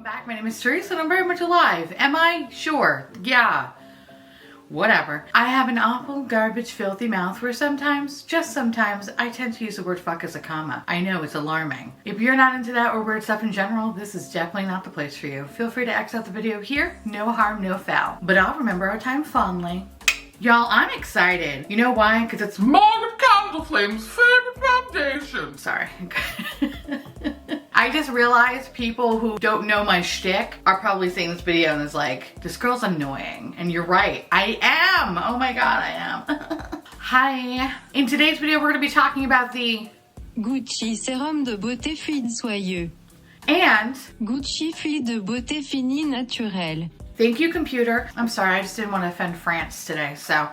back. My name is Theresa and I'm very much alive. Am I? Sure. Yeah. Whatever. I have an awful, garbage, filthy mouth where sometimes, just sometimes, I tend to use the word fuck as a comma. I know, it's alarming. If you're not into that or weird stuff in general, this is definitely not the place for you. Feel free to X out the video here. No harm, no foul. But I'll remember our time fondly. Y'all, I'm excited. You know why? Because it's Margaret Candle Flame's favorite foundation. Sorry. I just realized people who don't know my shtick are probably seeing this video and is like, this girl's annoying. And you're right, I am. Oh my God, I am. Hi. In today's video, we're gonna be talking about the Gucci Sérum de Beauté Fluide Soyeux and Gucci Fluide de Beauté Fini Naturel. Thank you, computer. I'm sorry, I just didn't want to offend France today, so.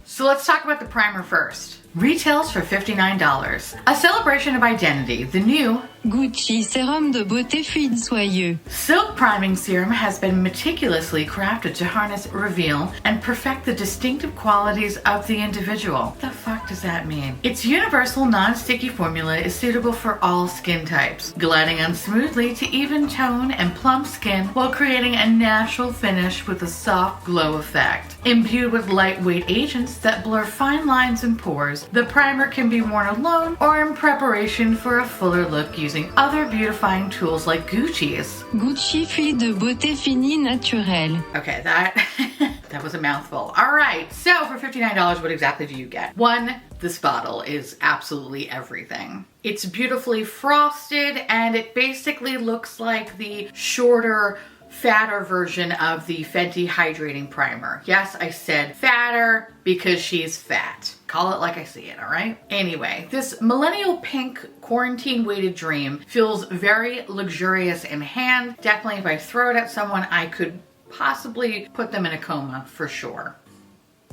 So let's talk about the primer first. Retails for $59. A celebration of identity, the new Gucci Sérum de Beauté Fluide Soyeux Silk Priming Serum has been meticulously crafted to harness, reveal, and perfect the distinctive qualities of the individual. What the fuck does that mean? Its universal non-sticky formula is suitable for all skin types, gliding on smoothly to even tone and plump skin while creating a natural finish with a soft glow effect. Imbued with lightweight agents that blur fine lines and pores, the primer can be worn alone or in preparation for a fuller look using other beautifying tools like Gucci's Gucci Fluide de Beauté Fini Naturel. Okay, that was a mouthful. All right, so for $59, what exactly do you get? One, this bottle is absolutely everything. It's beautifully frosted and it basically looks like the shorter, fatter version of the Fenty Hydrating Primer. Yes, I said fatter because she's fat. Call it like I see it, all right? Anyway, this millennial pink quarantine weighted dream feels very luxurious in hand. Definitely if I throw it at someone, I could possibly put them in a coma for sure.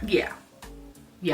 Yeah,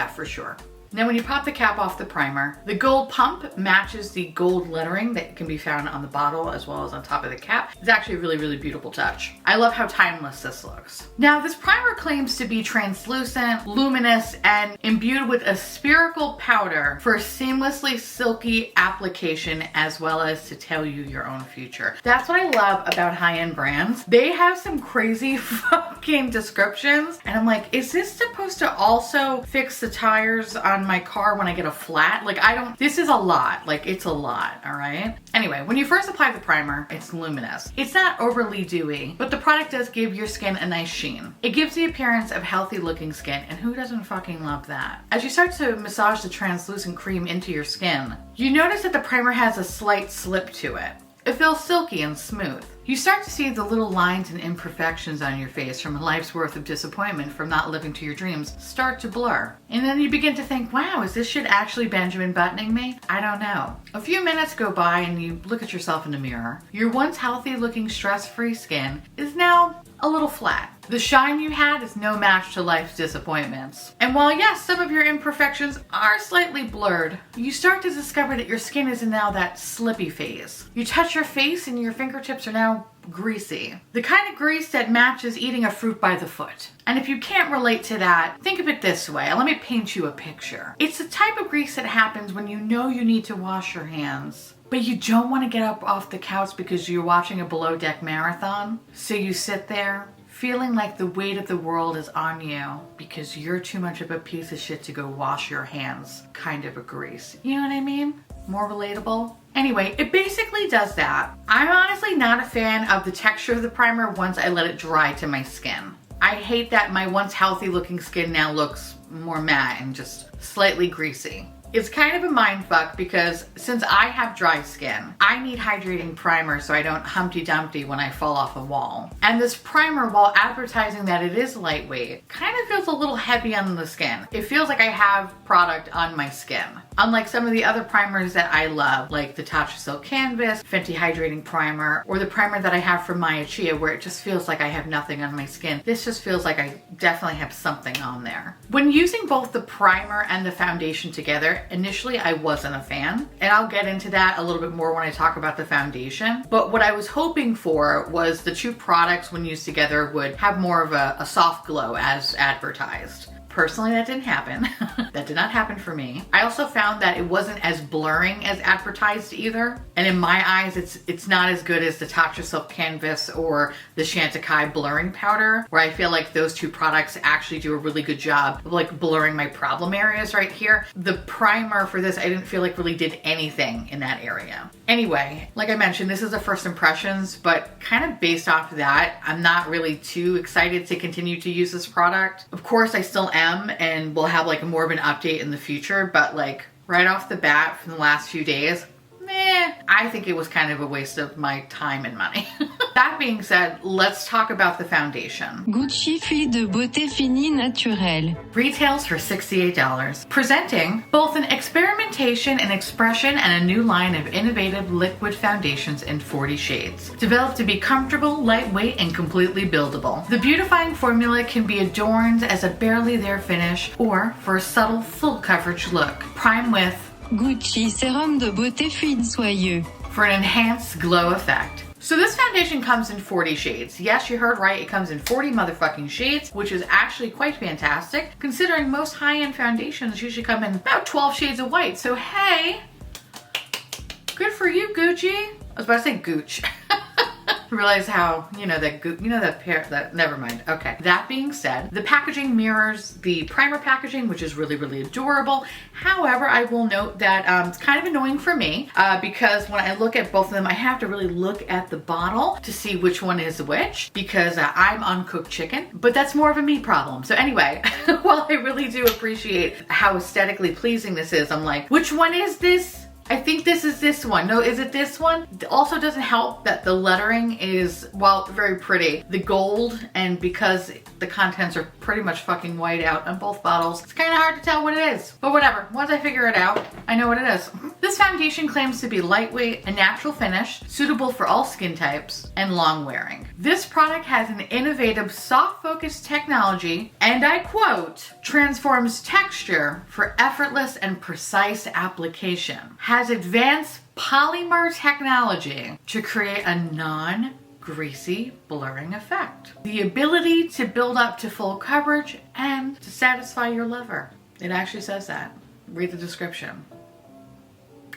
for sure. Now when you pop the cap off the primer, the gold pump matches the gold lettering that can be found on the bottle as well as on top of the cap. It's actually a really, really beautiful touch. I love how timeless this looks. Now this primer claims to be translucent, luminous, and imbued with a spherical powder for a seamlessly silky application as well as to tell you your own future. That's what I love about high-end brands. They have some crazy fucking descriptions and I'm like, is this supposed to also fix the tires on my car when I get a flat? Like this is a lot, like it's a lot, all right? Anyway, when you first apply the primer, it's luminous. It's not overly dewy, but the product does give your skin a nice sheen. It gives the appearance of healthy looking skin, and who doesn't fucking love that? As you start to massage the translucent cream into your skin, you notice that the primer has a slight slip to it. It feels silky and smooth. You start to see the little lines and imperfections on your face from a life's worth of disappointment from not living to your dreams start to blur. And then you begin to think, wow, is this shit actually Benjamin Buttoning me? I don't know. A few minutes go by and you look at yourself in the mirror. Your once healthy looking stress-free skin is now a little flat. The shine you had is no match to life's disappointments. And while yes, some of your imperfections are slightly blurred, you start to discover that your skin is in now that slippy phase. You touch your face and your fingertips are now greasy. The kind of grease that matches eating a fruit by the foot. And if you can't relate to that, think of it this way. Let me paint you a picture. It's the type of grease that happens when you know you need to wash your hands, but you don't want to get up off the couch because you're watching a below deck marathon. So you sit there feeling like the weight of the world is on you because you're too much of a piece of shit to go wash your hands. Kind of a grease. You know what I mean? More relatable? Anyway, it basically does that. I'm honestly not a fan of the texture of the primer once I let it dry to my skin. I hate that my once healthy looking skin now looks more matte and just slightly greasy. It's kind of a mindfuck because since I have dry skin, I need hydrating primer so I don't Humpty Dumpty when I fall off a wall. And this primer, while advertising that it is lightweight, kind of feels a little heavy on the skin. It feels like I have product on my skin. Unlike some of the other primers that I love, like the Tatcha Silk Canvas, Fenty Hydrating Primer, or the primer that I have from Maya Chia where it just feels like I have nothing on my skin. This just feels like I definitely have something on there. When using both the primer and the foundation together, initially I wasn't a fan, and I'll get into that a little bit more when I talk about the foundation. But what I was hoping for was the two products when used together would have more of a soft glow as advertised. Personally, that didn't happen. That did not happen for me. I also found that it wasn't as blurring as advertised either. And in my eyes, it's not as good as the Tatcha Silk Canvas or the CHANTECAILLE Blurring Powder, where I feel like those two products actually do a really good job of like blurring my problem areas right here. The primer for this, I didn't feel like really did anything in that area. Anyway, like I mentioned, this is a first impressions, but kind of based off of that, I'm not really too excited to continue to use this product. Of course, I still am, and we'll have like more of an update in the future, but like right off the bat from the last few days, I think it was kind of a waste of my time and money. That being said, let's talk about the foundation. Gucci Fille de Beauté Finie Naturelle. Retails for $68. Presenting both an experimentation in expression and a new line of innovative liquid foundations in 40 shades. Developed to be comfortable, lightweight, and completely buildable. The beautifying formula can be adorned as a barely there finish or for a subtle full coverage look. Prime with Gucci Serum de Beauté Fluide Soyeux. For an enhanced glow effect. So this foundation comes in 40 shades. Yes, you heard right, it comes in 40 motherfucking shades, which is actually quite fantastic, considering most high-end foundations usually come in about 12 shades of white. So hey, good for you, Gucci. I was about to say Gooch. Realize how, never mind. Okay. That being said, the packaging mirrors the primer packaging, which is really, really adorable. However, I will note that it's kind of annoying for me because when I look at both of them, I have to really look at the bottle to see which one is which because I'm uncooked chicken, but that's more of a me problem. So anyway, while I really do appreciate how aesthetically pleasing this is, I'm like, which one is this? I think this is this one. No, is it this one? It also doesn't help that the lettering is, well, very pretty. The gold, and because the contents are pretty much fucking white out on both bottles, it's kind of hard to tell what it is. But whatever, once I figure it out, I know what it is. This foundation claims to be lightweight, a natural finish, suitable for all skin types, and long wearing. This product has an innovative soft focus technology, and I quote, transforms texture for effortless and precise application. Has advanced polymer technology to create a non-greasy blurring effect. The ability to build up to full coverage and to satisfy your lover. It actually says that. Read the description.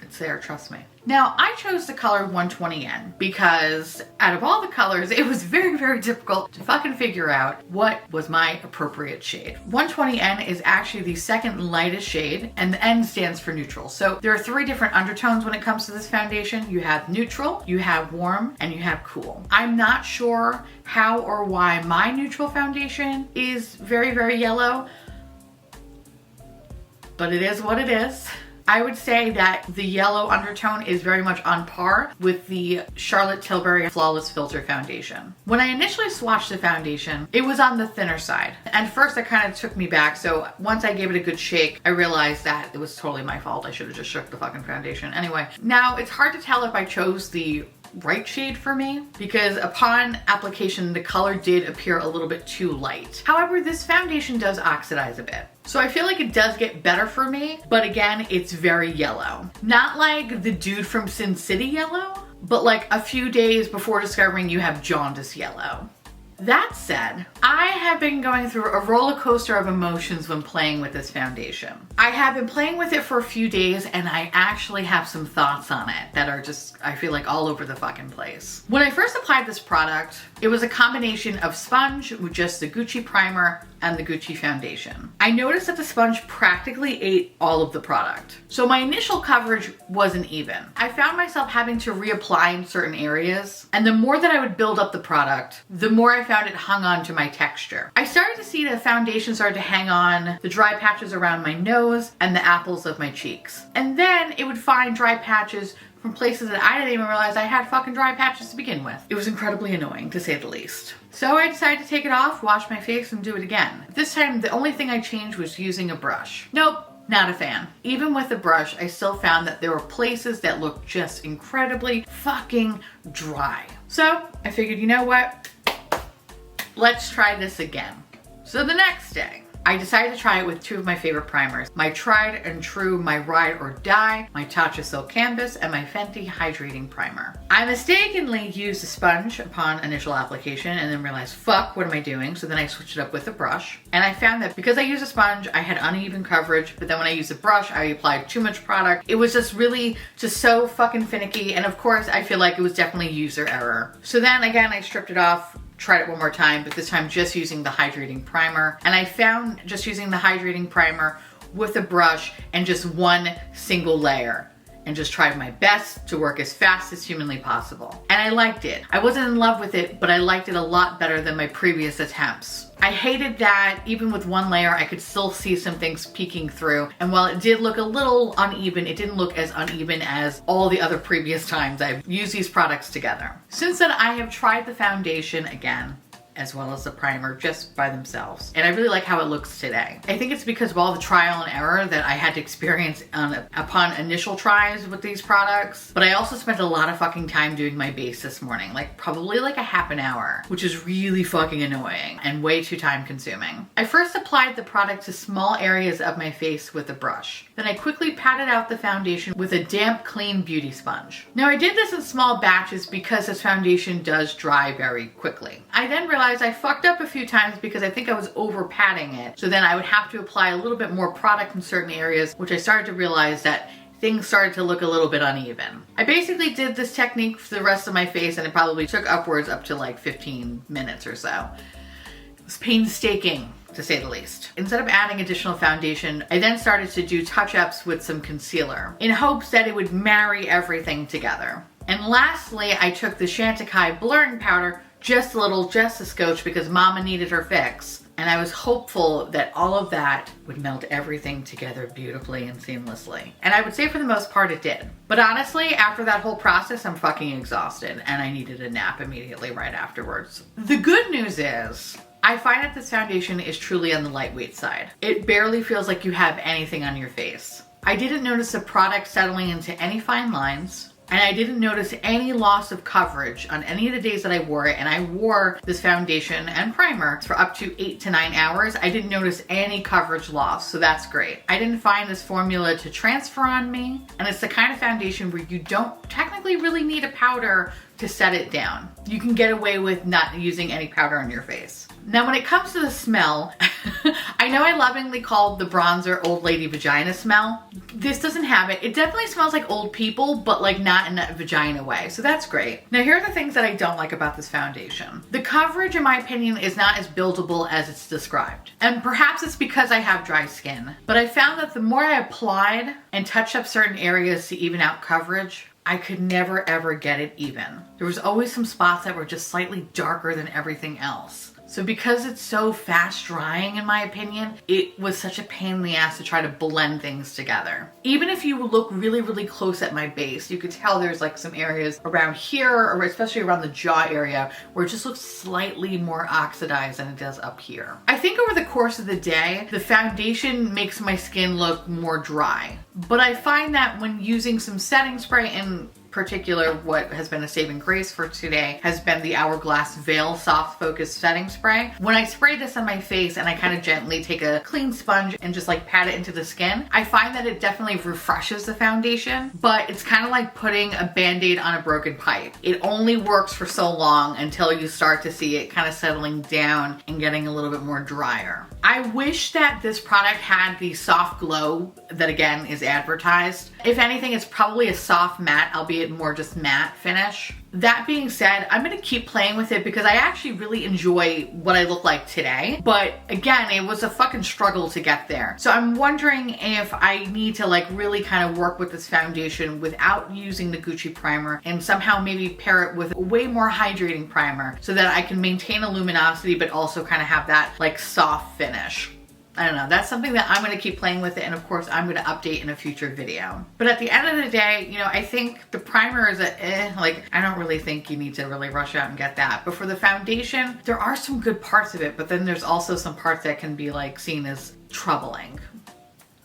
It's there, trust me. Now, I chose the color 120N because out of all the colors, it was very, very difficult to fucking figure out what was my appropriate shade. 120N is actually the second lightest shade, and the N stands for neutral. So there are 3 different undertones when it comes to this foundation. You have neutral, you have warm, and you have cool. I'm not sure how or why my neutral foundation is very, very yellow, but it is what it is. I would say that the yellow undertone is very much on par with the Charlotte Tilbury Flawless Filter Foundation. When I initially swatched the foundation, it was on the thinner side. At first, that kind of took me back, so once I gave it a good shake, I realized that it was totally my fault. I should have just shook the fucking foundation. Anyway, now it's hard to tell if I chose the right shade for me because upon application the color did appear a little bit too light. However, this foundation does oxidize a bit. So I feel like it does get better for me, but again, it's very yellow. Not like the dude from Sin City yellow, but like a few days before discovering you have jaundice yellow. That said, I have been going through a roller coaster of emotions when playing with this foundation. I have been playing with it for a few days and I actually have some thoughts on it that are just, I feel like, all over the fucking place. When I first applied this product, it was a combination of sponge with just the Gucci primer and the Gucci foundation. I noticed that the sponge practically ate all of the product. So my initial coverage wasn't even. I found myself having to reapply in certain areas, and the more that I would build up the product, the more I found it hung on to my texture. I started to see the foundation start to hang on the dry patches around my nose and the apples of my cheeks. And then it would find dry patches from places that I didn't even realize I had fucking dry patches to begin with. It was incredibly annoying, to say the least. So I decided to take it off, wash my face, and do it again. This time, the only thing I changed was using a brush. Nope, not a fan. Even with the brush, I still found that there were places that looked just incredibly fucking dry. So I figured, you know what? Let's try this again. So the next day, I decided to try it with two of my favorite primers. My tried and true, my Ride or Die, my Tatcha Silk Canvas, and my Fenty Hydrating Primer. I mistakenly used a sponge upon initial application and then realized, fuck, what am I doing? So then I switched it up with a brush. And I found that because I used a sponge, I had uneven coverage, but then when I used a brush, I applied too much product. It was just really just so fucking finicky. And of course, I feel like it was definitely user error. So then again, I stripped it off, tried it one more time, but this time just using the hydrating primer. And I found just using the hydrating primer with a brush and just one single layer, and just tried my best to work as fast as humanly possible. And I liked it. I wasn't in love with it, but I liked it a lot better than my previous attempts. I hated that even with one layer, I could still see some things peeking through. And while it did look a little uneven, it didn't look as uneven as all the other previous times I've used these products together. Since then, I have tried the foundation again, as well as the primer just by themselves. And I really like how it looks today. I think it's because of all the trial and error that I had to experience upon initial tries with these products. But I also spent a lot of fucking time doing my base this morning, like probably like a half an hour, which is really fucking annoying and way too time consuming. I first applied the product to small areas of my face with a brush. Then I quickly patted out the foundation with a damp, clean beauty sponge. Now I did this in small batches because this foundation does dry very quickly. I then realized I fucked up a few times because I think I was over patting it. So then I would have to apply a little bit more product in certain areas, which I started to realize that things started to look a little bit uneven. I basically did this technique for the rest of my face, and it probably took upwards up to like 15 minutes or so. It was painstaking, to say the least. Instead of adding additional foundation, I then started to do touch-ups with some concealer in hopes that it would marry everything together. And lastly, I took the CHANTECAILLE Blur Powder, just a little, just a scotch, because Mama needed her fix. And I was hopeful that all of that would melt everything together beautifully and seamlessly. And I would say for the most part it did. But honestly, after that whole process, I'm fucking exhausted and I needed a nap immediately right afterwards. The good news is, I find that this foundation is truly on the lightweight side. It barely feels like you have anything on your face. I didn't notice the product settling into any fine lines. And I didn't notice any loss of coverage on any of the days that I wore it. And I wore this foundation and primer for up to 8 to 9 hours. I didn't notice any coverage loss, so that's great. I didn't find this formula to transfer on me. And it's the kind of foundation where you don't technically really need a powder to set it down. You can get away with not using any powder on your face. Now when it comes to the smell, I know I lovingly called the bronzer Old Lady Vagina smell. This doesn't have it. It definitely smells like old people, but like not in a vagina way, so that's great. Now here are the things that I don't like about this foundation. The coverage, in my opinion, is not as buildable as it's described. And perhaps it's because I have dry skin, but I found that the more I applied and touched up certain areas to even out coverage, I could never ever get it even. There was always some spots that were just slightly darker than everything else. So because it's so fast drying, in my opinion, it was such a pain in the ass to try to blend things together. Even if you look really, really close at my base, you could tell there's like some areas around here, or especially around the jaw area, where it just looks slightly more oxidized than it does up here. I think over the course of the day, the foundation makes my skin look more dry. But I find that when using some setting spray, in particular, what has been a saving grace for today has been the Hourglass Veil Soft Focus Setting Spray. When I spray this on my face and I kind of gently take a clean sponge and just like pat it into the skin, I find that it definitely refreshes the foundation, but it's kind of like putting a band-aid on a broken pipe. It only works for so long until you start to see it kind of settling down and getting a little bit more drier. I wish that this product had the soft glow that again is advertised. If anything, it's probably a soft matte, albeit more just matte finish. That being said, I'm gonna keep playing with it because I actually really enjoy what I look like today. But again, it was a fucking struggle to get there. So I'm wondering if I need to like really kind of work with this foundation without using the Gucci primer and somehow maybe pair it with a way more hydrating primer so that I can maintain a luminosity but also kind of have that like soft finish. I don't know, that's something that I'm going to keep playing with it, and of course I'm going to update in a future video. But at the end of the day, you know, I think the primer is like, I don't really think you need to really rush out and get that. But for the foundation, there are some good parts of it, but then there's also some parts that can be like seen as troubling.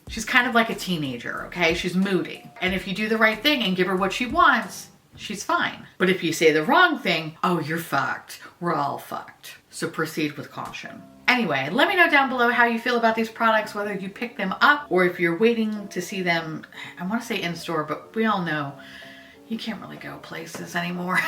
She's kind of like a teenager, okay? She's moody. And if you do the right thing and give her what she wants, she's fine. But if you say the wrong thing, oh, you're fucked. We're all fucked. So proceed with caution. Anyway, let me know down below how you feel about these products, whether you pick them up or if you're waiting to see them, I want to say in store, but we all know you can't really go places anymore.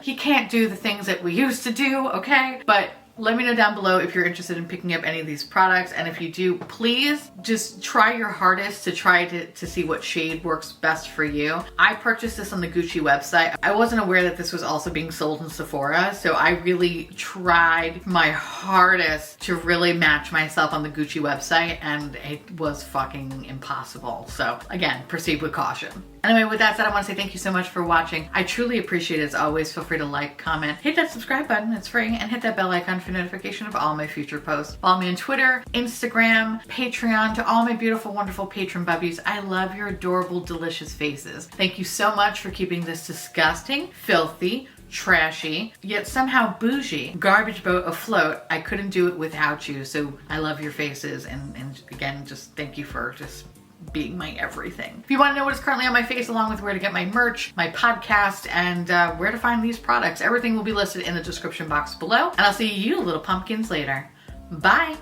You can't do the things that we used to do, okay? But let me know down below if you're interested in picking up any of these products, and if you do, please just try your hardest to try to see what shade works best for you. I purchased this on the Gucci website. I wasn't aware that this was also being sold in Sephora, so I really tried my hardest to really match myself on the Gucci website, and it was fucking impossible. So again, proceed with caution. Anyway, with that said, I want to say thank you so much for watching. I truly appreciate it. As always, feel free to like, comment, hit that subscribe button, it's free, and hit that bell icon for notification of all my future posts. Follow me on Twitter, Instagram, Patreon. To all my beautiful, wonderful patron bubbies, I love your adorable, delicious faces. Thank you so much for keeping this disgusting, filthy, trashy, yet somehow bougie garbage boat afloat. I couldn't do it without you, so I love your faces, and again, just thank you for just being my everything. If you want to know what is currently on my face, along with where to get my merch, my podcast, and where to find these products, everything will be listed in the description box below. And I'll see you little pumpkins later. Bye.